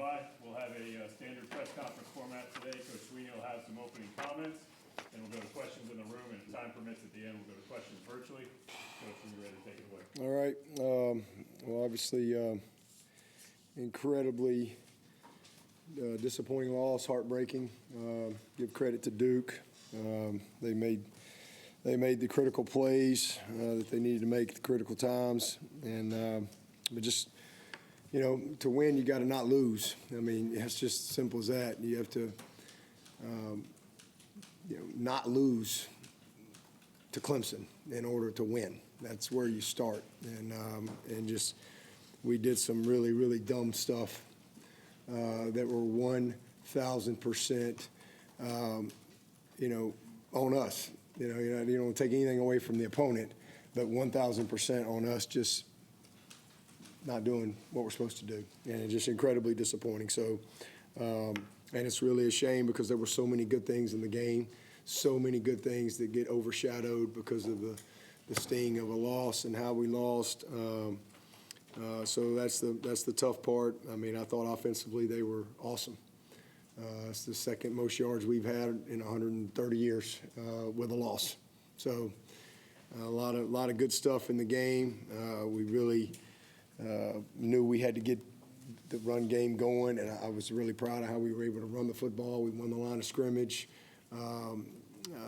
by. We'll have a standard press conference format today. Coach Swinney will have some opening comments, and we'll go to questions in the room, and if time permits at the end, we'll go to questions virtually. Coach, when you're ready to take it away. All right. Well, obviously, incredibly disappointing loss, heartbreaking. Give credit to Duke. They made the critical plays that they needed to make at the critical times, and but just, you know, to win, you got to not lose. I mean, it's just simple as that. You have to, not lose to Clemson in order to win. That's where you start. And just, we did some really, really dumb stuff that were 1,000%, on us. You don't take anything away from the opponent, but 1,000% on us just not doing what we're supposed to do, and it's just incredibly disappointing. So, and it's really a shame because there were so many good things in the game, so many good things that get overshadowed because of the sting of a loss and how we lost. So that's the tough part. I mean, I thought offensively they were awesome. It's the second most yards we've had in 130 years with a loss. So a lot of good stuff in the game. We really knew we had to get the run game going, and I was really proud of how we were able to run the football. We won the line of scrimmage. I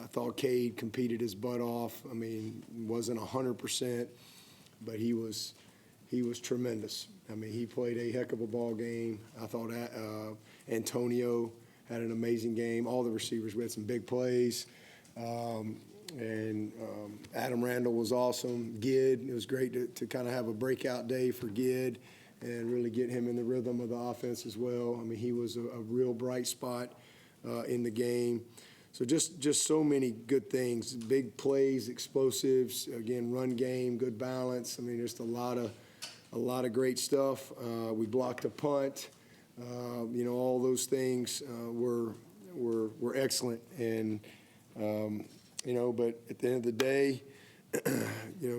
thought Cade competed his butt off. I mean, wasn't 100%, but he was tremendous. I mean, he played a heck of a ball game. I thought Antonio had an amazing game. All the receivers, we had some big plays. And Adam Randall was awesome. Gid, it was great to kind of have a breakout day for Gid and really get him in the rhythm of the offense as well. I mean, he was a real bright spot in the game. So just so many good things, big plays, explosives, again, run game, good balance. I mean, just a lot of great stuff. We blocked a punt. All those things were excellent. And but at the end of the day,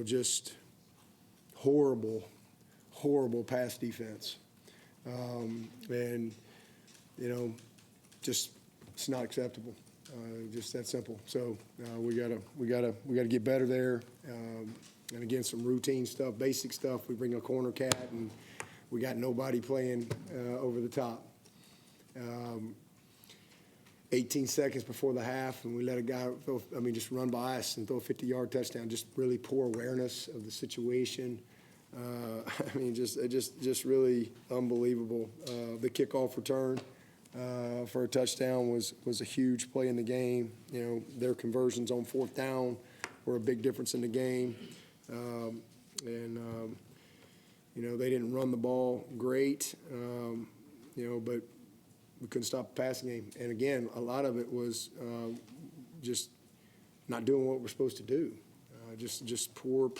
just horrible pass defense. Just it's not acceptable. Just that simple. So we gotta get better there. And again, some routine stuff, basic stuff. We bring a corner cat, and we got nobody playing over the top. 18 seconds before the half, and we let a guy just run by us and throw a 50-yard touchdown. Just really poor awareness of the situation. Just really unbelievable. The kickoff return for a touchdown was a huge play in the game. Their conversions on fourth down were a big difference in the game. They didn't run the ball great, but we couldn't stop the passing game. And again, a lot of it was just not doing what we're supposed to do. Just poor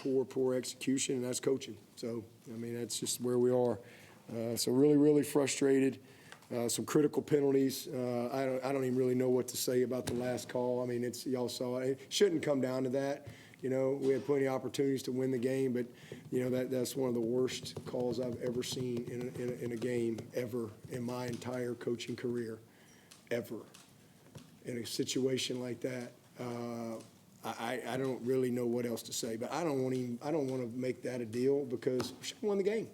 execution, and that's coaching. So, that's just where we are. So really, really frustrated. Some critical penalties. I don't even really know what to say about the last call. I mean, y'all saw it. It shouldn't come down to that. We had plenty of opportunities to win the game, but that's one of the worst calls I've ever seen in a game ever in my entire coaching career, ever. In a situation like that, I don't really know what else to say. But I don't want to make that a deal because we should have won the game.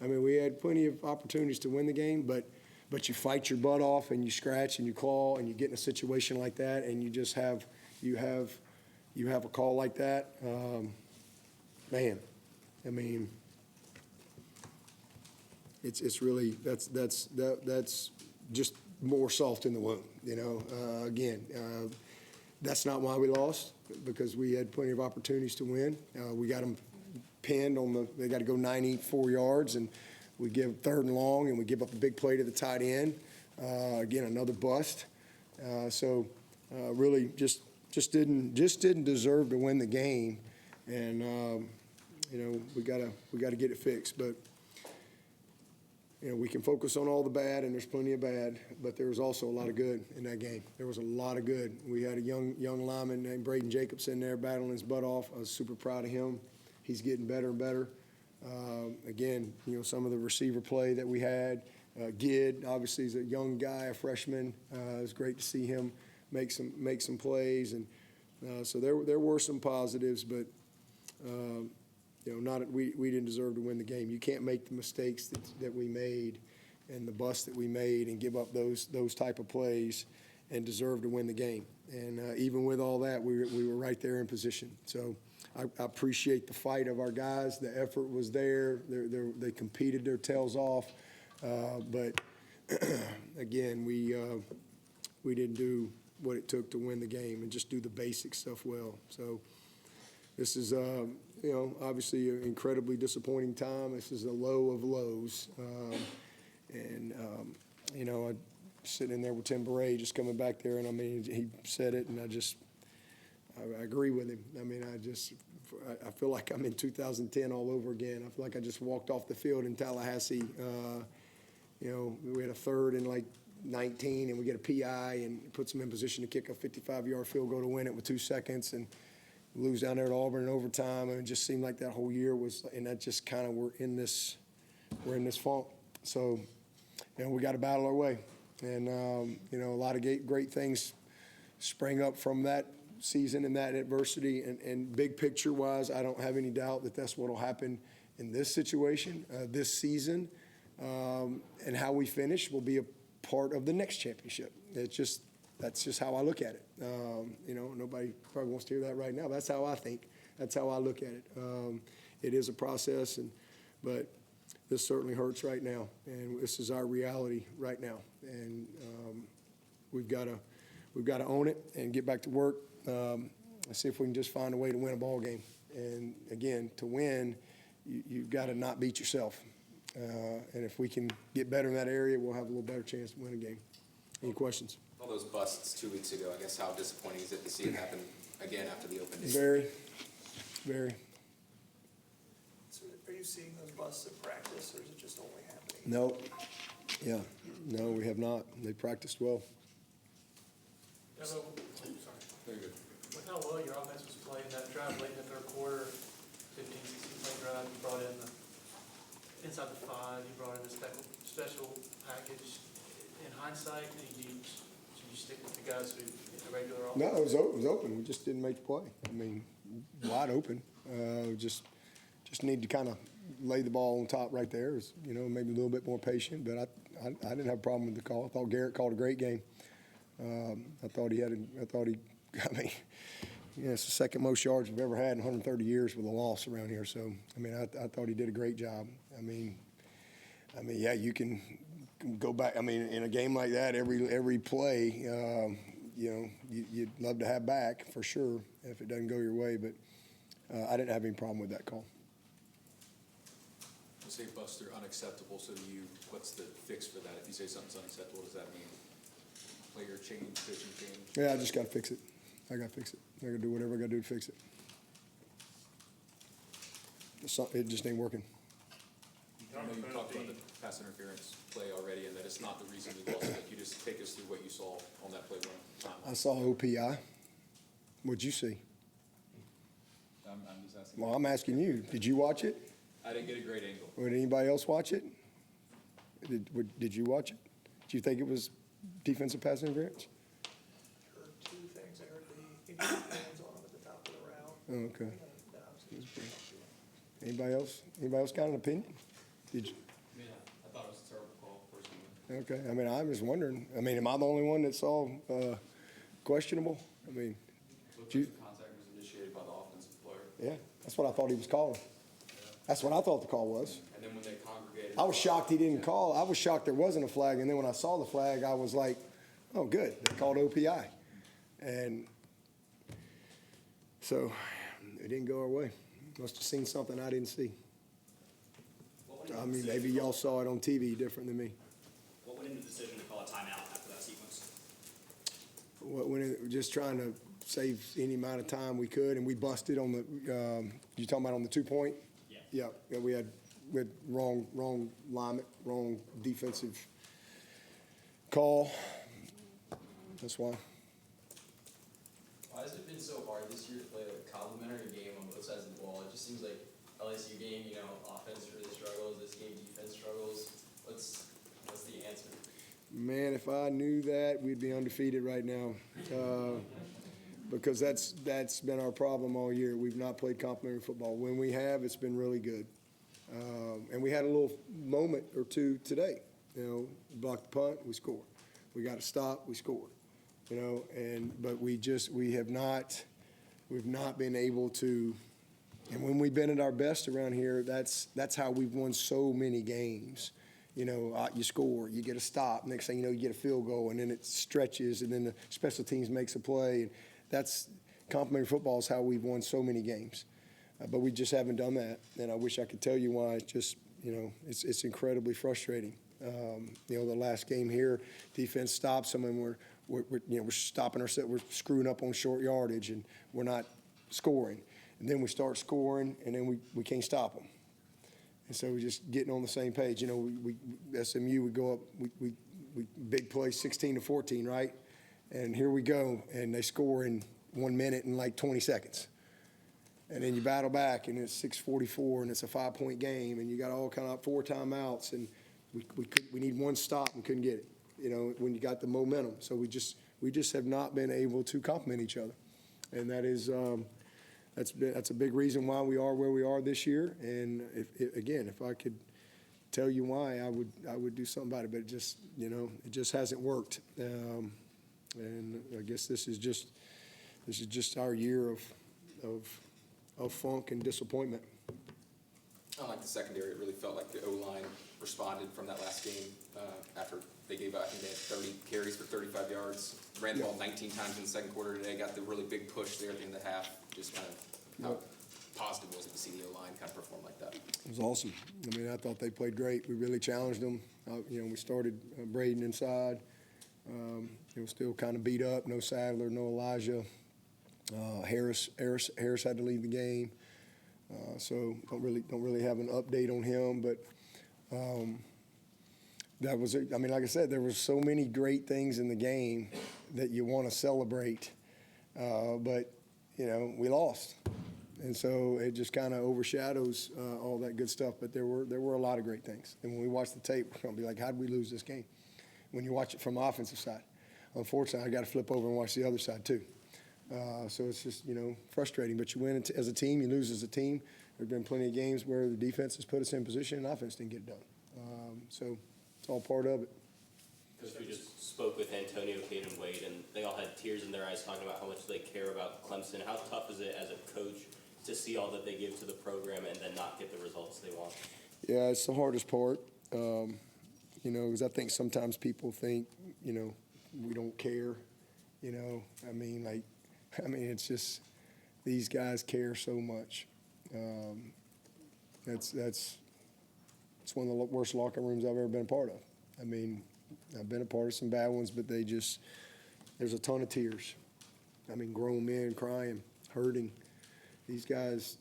I mean, we had plenty of opportunities to win the game, but you fight your butt off and you scratch and you claw and you get in a situation like that and you just have a call like that, man. I mean, it's really that's just more salt in the wound. Again, that's not why we lost, because we had plenty of opportunities to win. We got them pinned they got to go 94 yards, and we give third and long, and we give up a big play to the tight end. Again, another bust. Really just didn't deserve to win the game, and we gotta get it fixed. But we can focus on all the bad, and there's plenty of bad, but there was also a lot of good in that game. There was a lot of good. We had a young lineman named Braden Jacobs in there battling his butt off. I was super proud of him. He's getting better and better. Again, some of the receiver play that we had, Gid, obviously, is a young guy, a freshman. It was great to see him make some plays, and so there were some positives, but we didn't deserve to win the game. You can't make the mistakes that we made and the busts that we made and give up those type of plays and deserve to win the game. And even with all that, we were right there in position. So I appreciate the fight of our guys. The effort was there. They competed their tails off. But again, we didn't do what it took to win the game and just do the basic stuff well. So this is, obviously an incredibly disappointing time. This is a low of lows. I'm sitting in there with Tim Beret just coming back there, and I mean, he said it, and I agree with him. I mean, I feel like I'm in 2010 all over again. I feel like I just walked off the field in Tallahassee. We had a third and like 19, and we get a PI and puts them in position to kick a 55-yard field goal to win it with 2 seconds, and lose down there at Auburn in overtime. And it just seemed like that whole year was, and that just kind of we're in this funk. So, we got to battle our way. And, a lot of great things sprang up from that season and that adversity. And big picture-wise, I don't have any doubt that that's what will happen in this situation, this season. And how we finish will be a part of the next championship. That's just how I look at it. Nobody probably wants to hear that right now. That's how I think. That's how I look at it. It is a process, but this certainly hurts right now, and this is our reality right now. And we've got to own it and get back to work. And see if we can just find a way to win a ball game. And again, to win, you've got to not beat yourself. And if we can get better in that area, we'll have a little better chance to win a game. Any questions? All those busts 2 weeks ago, I guess how disappointing is it to see it happen again after the open day? Very, very. So are you seeing those busts in practice, or is it just only happening? No. Yeah. No, we have not. They practiced well. Sorry. Very good. With how well your offense was playing, that drive late in the third quarter, 15, 16-play drive, you brought in inside the 5, you brought in a special package. In hindsight, should you stick with the guys who hit the regular offense? No, it was open. We just didn't make the play. I mean, wide open. Just need to kind of lay the ball on top right there. Maybe a little bit more patient. But I didn't have a problem with the call. I thought Garrett called a great game. It's the second most yards we've ever had in 130 years with a loss around here. So, I thought he did a great job. Yeah, you can go back. In a game like that, every play, you'd love to have back for sure if it doesn't go your way. But I didn't have any problem with that call. You say busts are unacceptable, so what's the fix for that? If you say something's unacceptable, does that mean player change, position change? Yeah, I just got to fix it. I got to fix it. I got to do whatever I got to do to fix it. It just ain't working. I know you talked about the pass interference play already, and that it's not the reason we lost. But you just take us through what you saw on that play one time. I saw OPI. What'd you see? I'm just asking. Well, I'm asking you. Did you watch it? I didn't get a great angle. Did anybody else watch it? Did you watch it? Do you think it was defensive pass interference? I heard 2 things. I heard he got his hands on him at the top of the route. Oh, okay. Anybody else got an opinion? Did you? I thought it was a terrible call, personally. Okay. I'm just wondering. Am I the only one that saw questionable? Looked like the contact was initiated by the offensive player. Yeah, that's what I thought he was calling. That's what I thought the call was. And then when they congregated, I was shocked he didn't call. I was shocked there wasn't a flag. And then when I saw the flag, I was like, oh, good. They called OPI. And so it didn't go our way. Must have seen something I didn't see. Maybe y'all saw it on TV different than me. What went into the decision to call a timeout after that sequence? Just trying to save any amount of time we could, and we busted on the. You talking about on the 2-point? Yeah. Yeah. We had wrong alignment, wrong defensive call. That's why. Why has it been so hard this year to play a complementary game on both sides of the ball? It just seems like LSU game, offense really struggles. This game, defense struggles. What's the Man, if I knew that, we'd be undefeated right now. Because that's been our problem all year. We've not played complimentary football. When we have, it's been really good. And we had a little moment or two today. You know, blocked the punt, we scored. We got a stop, we scored. You know, but we've not been able to. And when we've been at our best around here, that's how we've won so many games. You know, you score, you get a stop. Next thing you know, you get a field goal, and then it stretches, and then the special teams makes a play. And that's complimentary football is how we've won so many games. But we just haven't done that, and I wish I could tell you why. It's just, you know, it's incredibly frustrating. You know, the last game here, defense stops them, and we're stopping ourselves. We're screwing up on short yardage, and we're not scoring. And then we start scoring, and then we can't stop them. And so we're just getting on the same page. You know, we SMU would go up, we big play 16-14, right? And here we go, and they score in 1 minute and like 20 seconds. And then you battle back, and it's 6:44, and it's a 5-point game, and you got all kind of 4 timeouts, and we need one stop and couldn't get it. You know, when you got the momentum, so we just have not been able to complement each other, and that is that's a big reason why we are where we are this year. And if I could tell you why, I would do something about it, but it just hasn't worked. And I guess this is just our year of funk and disappointment. Unlike the secondary, it really felt like the O-line responded from that last game after they gave out, I think they had 30 carries for 35 yards. Ran the ball 19 times in the second quarter today, got the really big push there at the end of the half. Just kind of how positive was it to see the O-line kind of perform like that? It was awesome. I mean, I thought they played great. We really challenged them. You know, we started Braden inside. It was still kind of beat up. No Sadler, no Elijah. Harris had to leave the game. So don't really have an update on him, but that was it. I mean, like I said, there were so many great things in the game that you want to celebrate, but you know, we lost, and so it just kind of overshadows all that good stuff. But there were a lot of great things, and when we watch the tape, we're gonna be like, how did we lose this game? When you watch it from the offensive side, unfortunately, I got to flip over and watch the other side too. So it's just, you know, frustrating. But you win as a team, you lose as a team. There have been plenty of games where the defense has put us in position and offense didn't get it done. So it's all part of it. Coach, we just spoke with Antonio, Cade, and Wade, and they all had tears in their eyes talking about how much they care about Clemson. How tough is it as a coach to see all that they give to the program and then not get the results they want? Yeah, it's the hardest part, you know, because I think sometimes people think, you know, we don't care. You know, I mean, it's just these guys care so much. It's one of the worst locker rooms I've ever been a part of. I mean, I've been a part of some bad ones, but there's a ton of tears. I mean, grown men crying, hurting. These guys,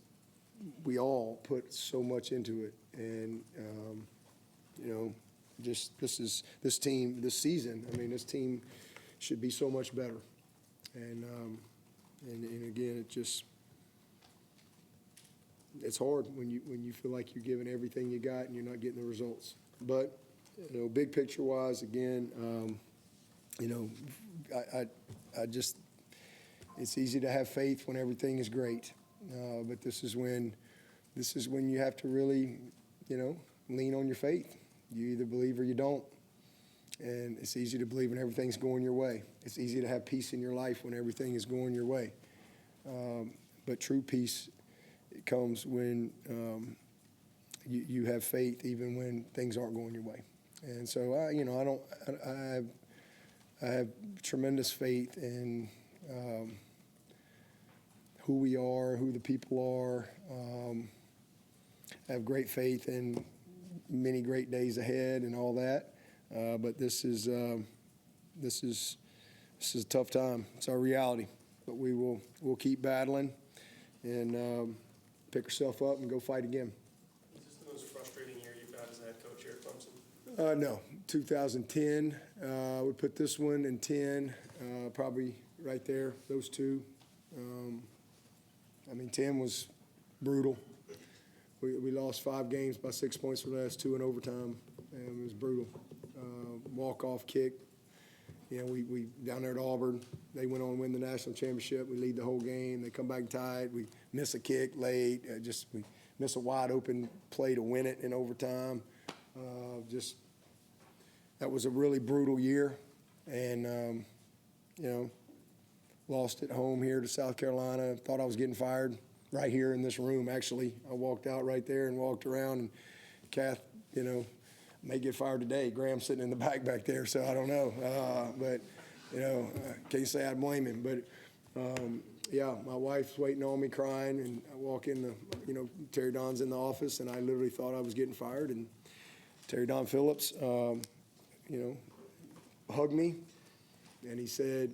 we all put so much into it, and you know, just this team, this season. I mean, this team should be so much better, and again, it's hard when you feel like you're giving everything you got and you're not getting the results. But you know, big picture wise, again, you know, I just it's easy to have faith when everything is great, but this is when you have to really, you know, lean on your faith. You either believe or you don't. And it's easy to believe when everything's going your way. It's easy to have peace in your life when everything is going your way. But true peace comes when you have faith even when things aren't going your way. And so I have tremendous faith in who we are, who the people are. I have great faith in many great days ahead and all that. But this is a tough time. It's our reality. But we'll keep battling and pick ourselves up and go fight again. Is this the most frustrating year you've had as a head coach here at Clemson? No, 2010. I would put this one in 10, probably right there. Those two. I mean, 10 was brutal. We lost 5 games by 6 points or less, 2 in overtime, and it was brutal. walk-off kick. You know, we down there at Auburn, they went on to win the national championship. We lead the whole game. They come back tied. We miss a kick late. We miss a wide open play to win it in overtime. That was a really brutal year, and you know, lost at home here to South Carolina. Thought I was getting fired right here in this room. Actually, I walked out right there and walked around, and Kath, you know, may get fired today. Graham's sitting in the back there, so I don't know. But, you know, can't say I blame him. But, yeah, my wife's waiting on me crying, and I walk in Terry Don's in the office, and I literally thought I was getting fired. And Terry Don Phillips, hugged me, and he said,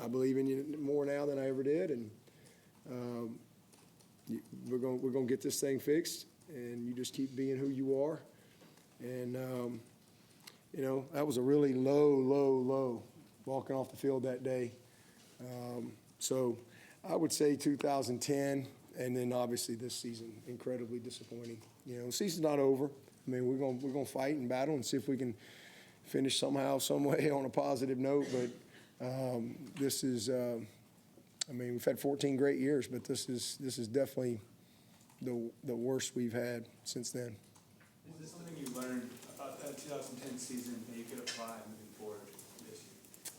I believe in you more now than I ever did, and we're going to get this thing fixed, and you just keep being who you are. And, that was a really low walking off the field that day. So I would say 2010, and then obviously this season, incredibly disappointing. You know, the season's not over. I mean, we're gonna fight and battle and see if we can finish somehow, some way on a positive note. But this is, we've had 14 great years, but this is definitely the worst we've had since then. Is this something you learned about that 2010 season that you could apply moving forward this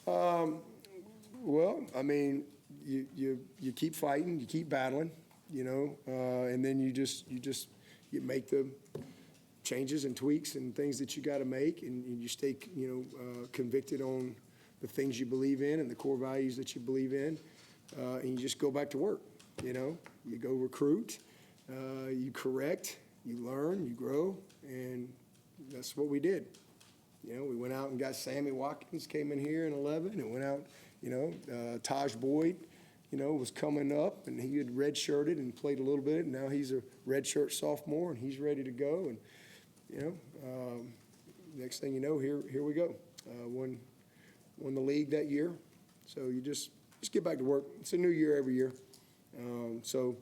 year? Well, I mean, you keep fighting, you keep battling, and then you make the changes and tweaks and things that you got to make, and you stay, convicted on the things you believe in and the core values that you believe in, and you just go back to work. You go recruit, you correct, you learn, you grow, and that's what we did. We went out and got Sammy Watkins, came in here in 11, and went out, Taj Boyd, was coming up, and he had redshirted and played a little bit, and now he's a redshirt sophomore, and he's ready to go, and, next thing you know, here we go. Won the league that year, so you just get back to work. It's a new year every year. So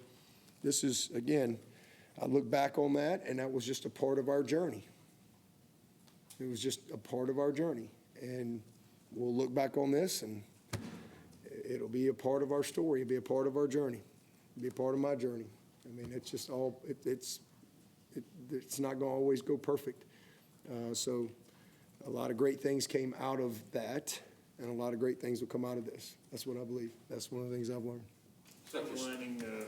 this is, again, I look back on that, and that was just a part of our journey. It was just a part of our journey. And we'll look back on this, and it'll be a part of our story. It'll be a part of our journey. It'll be a part of my journey. I mean, it's just all, it's not going to always go perfect. So a lot of great things came out of that, and a lot of great things will come out of this. That's what I believe. That's one of the things I've learned. Silver lining of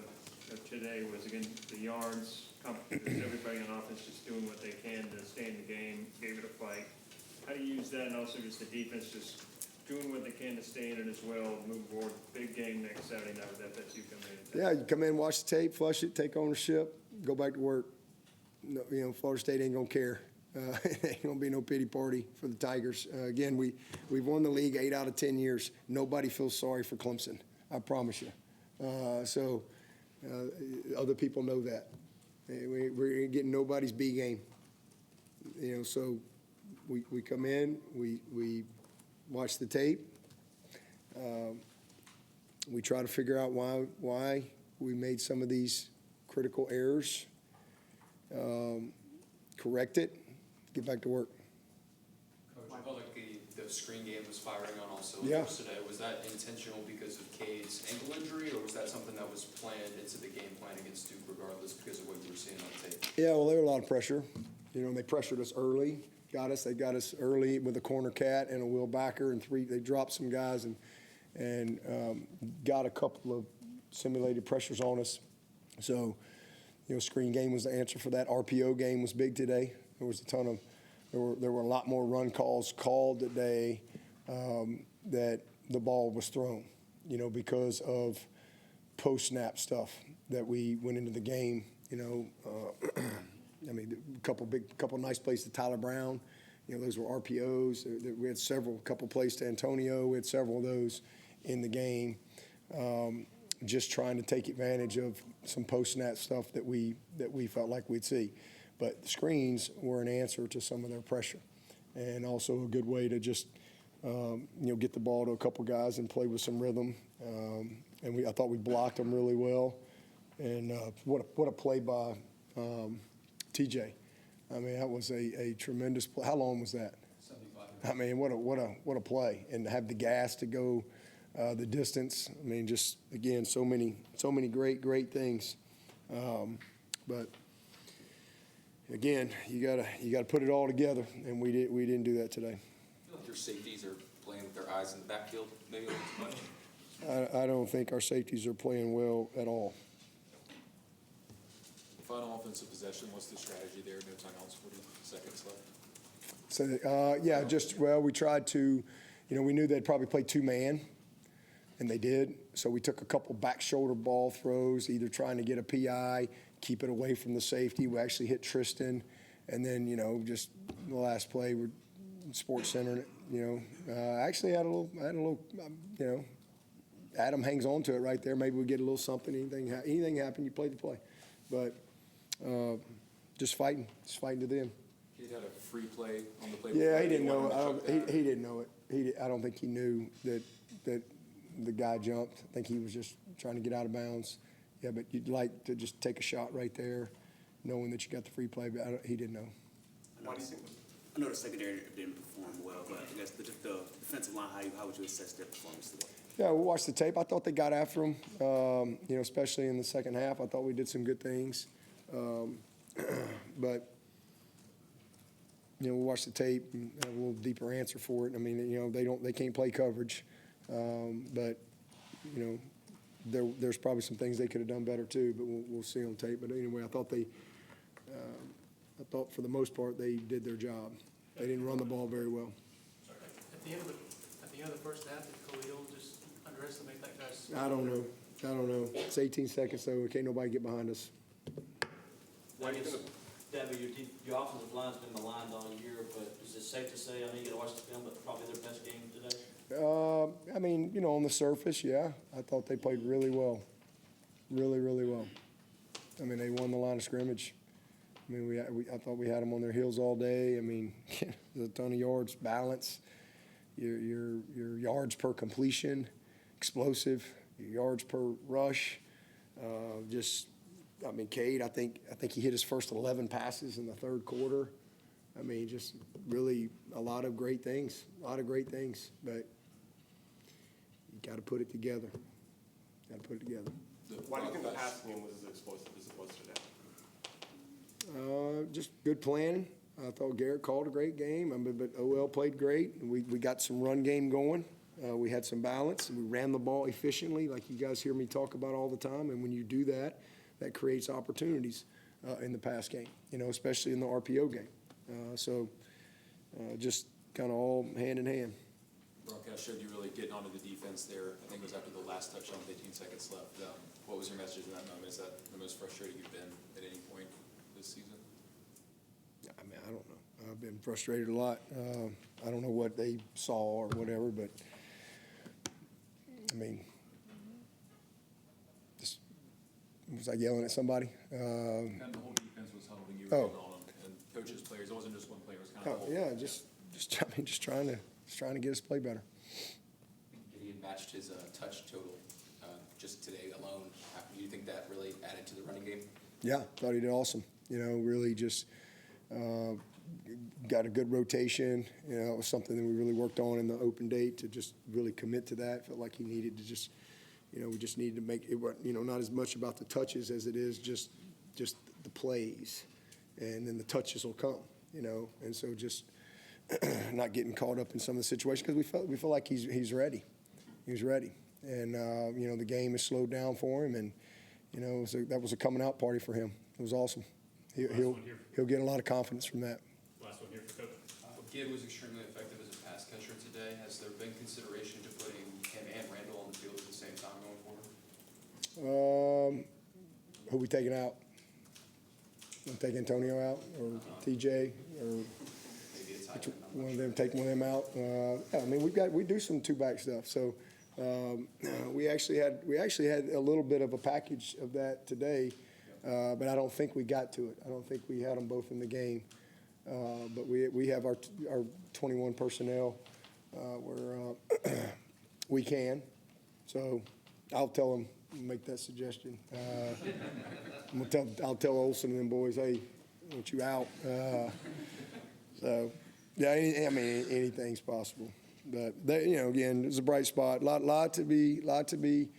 today was, again, the yards, everybody on offense just doing what they can to stay in the game, gave it a fight. How do you use that, and also just the defense just doing what they can to stay in it as well, move forward? Big game next Saturday night with FSU coming in. Yeah, you come in, watch the tape, flush it, take ownership, go back to work. No, Florida State ain't going to care. Ain't going to be no pity party for the Tigers. Again, we've won the league 8 out of 10 years. Nobody feels sorry for Clemson, I promise you. So other people know that. We're getting nobody's B game. So we come in, we watch the tape. We try to figure out why we made some of these critical errors, correct it, get back to work. Coach, I felt like the screen game was firing on all Yeah. cylinders today. Was that intentional because of Cade's ankle injury, or was that something that was planned into the game plan against Duke regardless because of what you were seeing on tape? Yeah, well, there was a lot of pressure. They pressured us early, They got us early with a corner cat and a Will Backer and they dropped some guys and got a couple of simulated pressures on us. So, screen game was the answer for that. RPO game was big today. There was there were a lot more run calls called today that the ball was thrown, because of post-snap stuff that we went into the game, a couple nice plays to Tyler Brown. Those were RPOs. We had couple plays to Antonio. We had several of those in the game. Just trying to take advantage of some post-snap stuff that we felt like we'd see. But the screens were an answer to some of their pressure, and also a good way to just get the ball to a couple guys and play with some rhythm. I thought we blocked them really well. And what a play by TJ. I mean, that was a tremendous play. How long was that? 75 I mean, what a play, and to have the gas to go the distance. I mean, just again, so many great things. But again, you gotta put it all together, and we didn't do that today. I feel like your safeties are playing with their eyes in the backfield, maybe a little too much. I don't think our safeties are playing well at all. Final offensive possession, what's the strategy there? No timeouts, 40 seconds left. So, we tried to, we knew they'd probably play two-man, and they did. So we took a couple back shoulder ball throws, either trying to get a PI, keep it away from the safety. We actually hit Tristan, and then, just the last play, we're Sports Center it, actually had a little, Adam hangs on to it right there. Maybe we get a little something, anything happen, you play the play. But just fighting to the end. He had a free play on the play. Yeah, he didn't know it. He didn't know it. I don't think he knew that the guy jumped. I think he was just trying to get out of bounds. Yeah, but you'd like to just take a shot right there, knowing that you got the free play, but he didn't know. I know the secondary didn't perform well, but I guess the defensive line, how would you assess their performance today? Yeah, we watched the tape. I thought they got after him, especially in the second half. I thought we did some good things. But, we watched the tape and have a little deeper answer for it. I mean, they can't play coverage. But, there's probably some things they could have done better too, but we'll see on tape. But anyway, I thought for the most part they did their job. They didn't run the ball very well. At the end of the first half, did Khalil just underestimate that guy's? I don't know. It's 18 seconds, so can't nobody get behind us. Dabo, your offensive line's been maligned all year, but is it safe to say, I know you gotta watch the film, but probably their best game today? I mean, on the surface, yeah. I thought they played really well. Really well. I mean, they won the line of scrimmage. I mean, I thought we had them on their heels all day. I mean, a ton of yards, balance, your yards per completion, explosive, your yards per rush. Cade, I think he hit his first 11 passes in the third quarter. I mean, just really a lot of great things, but you got to put it together. Why do you think the passing game was as explosive as it was today? Just good planning. I thought Garrett called a great game, but OL played great. We got some run game going. We had some balance, and we ran the ball efficiently, like you guys hear me talk about all the time. And when you do that, that creates opportunities in the pass game, especially in the RPO game. Just kind of all hand in hand. Broadcast showed you really getting onto the defense there. I think it was after the last touchdown with 18 seconds left. What was your message in that moment? Is that the most frustrated you've been at any point this season? I mean, I don't know. I've been frustrated a lot. I don't know what they saw or whatever, but I mean, just was I yelling at somebody? Kind of the whole defense was huddling you on them, and coaches, players. It wasn't just one player. It was kind of the whole. Yeah, just trying to get us to play better. Gideon matched his touch total just today alone. Do you think that really added to the running game? Yeah, thought he did awesome. Really just got a good rotation. It was something that we really worked on in the open date to just really commit to that. Felt like he needed to just, we just needed to make it, not as much about the touches as it is just the plays. And then the touches will come, and so just not getting caught up in some of the situations because we feel like he's ready. He was ready. And, the game has slowed down for him, and, that was a coming out party for him. It was awesome. He'll get a lot of confidence from that. Last one here for Coach. Gid was extremely effective as a pass catcher today. Has there been consideration to putting him and Randall on the field at the same time going forward? Who we taking out? I'm taking Antonio out, or TJ, or Maybe it's higher. one of them, take one of them out. We do some two-back stuff. So we actually had a little bit of a package of that today, but I don't think we got to it. I don't think we had them both in the game. But we have our 21 personnel where we can. So I'll tell them, make that suggestion. I'll tell Olsen and them boys, hey, I want you out. So Yeah, I mean, anything's possible. But they, you know, again, it's a bright spot. Lot to be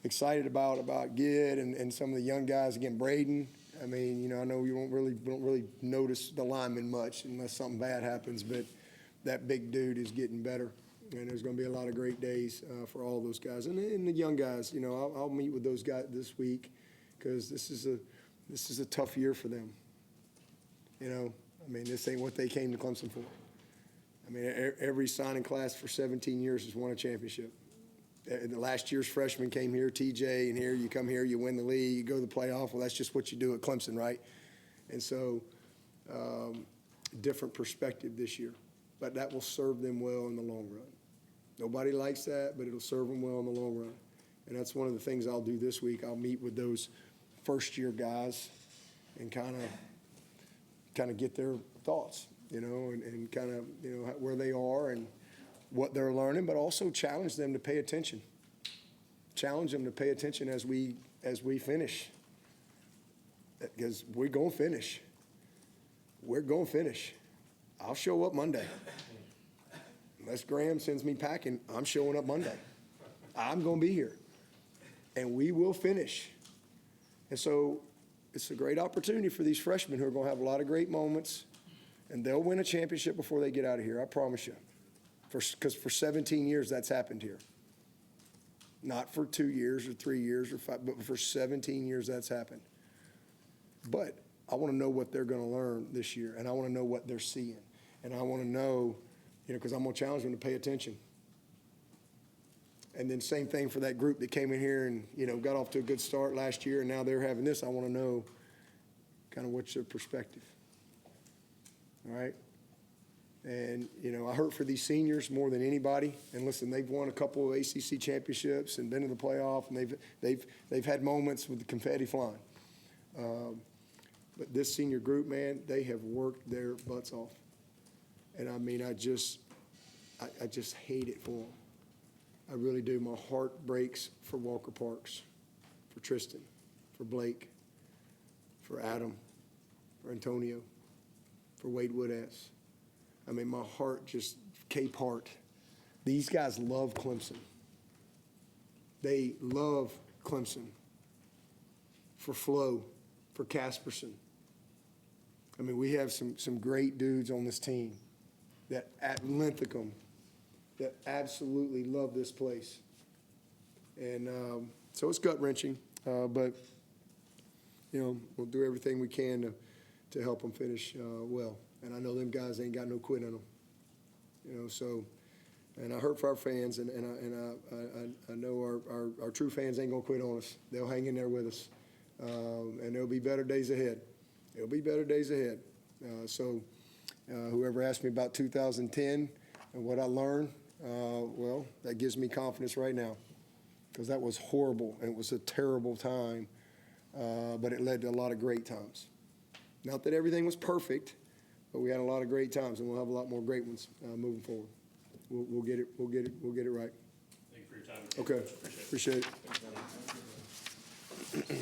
excited about Gid and some of the young guys. Again, Braden. I mean, you know, I know we don't really notice the linemen much unless something bad happens, but that big dude is getting better, and there's going to be a lot of great days for all those guys and the young guys. You know, I'll meet with those guys this week because this is a tough year for them. You know, I mean, this ain't what they came to Clemson for. I mean, every signing class for 17 years has won a championship. The last year's freshman came here, TJ, and here you come here, you win the league, you go to the playoff. Well, that's just what you do at Clemson, right? And so, different perspective this year. But that will serve them well in the long run. Nobody likes that, but it'll serve them well in the long run. And that's one of the things I'll do this week. I'll meet with those first-year guys and kind of get their thoughts, you know, and kind of, you know, where they are and what they're learning, but also challenge them to pay attention. Challenge them to pay attention as we finish, because we're going to finish. We're going to finish. I'll show up Monday. Unless Graham sends me packing, I'm showing up Monday. I'm going to be here, and we will finish. And so it's a great opportunity for these freshmen who are going to have a lot of great moments, and they'll win a championship before they get out of here, I promise you. Because for 17 years, that's happened here. Not for 2 years or 3 years or 5, but for 17 years, that's happened. But I want to know what they're going to learn this year, and I want to know what they're seeing. And I want to know, you know, because I'm going to challenge them to pay attention. And then same thing for that group that came in here and, you know, got off to a good start last year, and now they're having this. I want to know kind of what's their perspective. All right? And, you know, I hurt for these seniors more than anybody. And listen, they've won a couple of ACC championships and been in the playoff, and they've had moments with the confetti flying. But this senior group, man, they have worked their butts off. And I mean, I just hate it for them. I really do. My heart breaks for Walker Parks, for Tristan, for Blake, for Adam, for Antonio, for Wade Woodaz. I mean, my heart just, Cape Hart. These guys love Clemson. They love Clemson. For Flo, for Casperson. I mean, we have some great dudes on this team that at Linthicum that absolutely love this place. And so it's gut-wrenching, but, you know, we'll do everything we can to help them finish well. And I know them guys ain't got no quit in them, you know. So, and I hurt for our fans, and I know our true fans ain't gonna quit on us. They'll hang in there with us, and there'll be better days ahead. There'll be better days ahead. So, whoever asked me about 2010 and what I learned, well, that gives me confidence right now, because that was horrible and it was a terrible time, but it led to a lot of great times. Not that everything was perfect. But we had a lot of great times, and we'll have a lot more great ones moving forward. We'll get it right. Thank you for your time. Okay, appreciate it.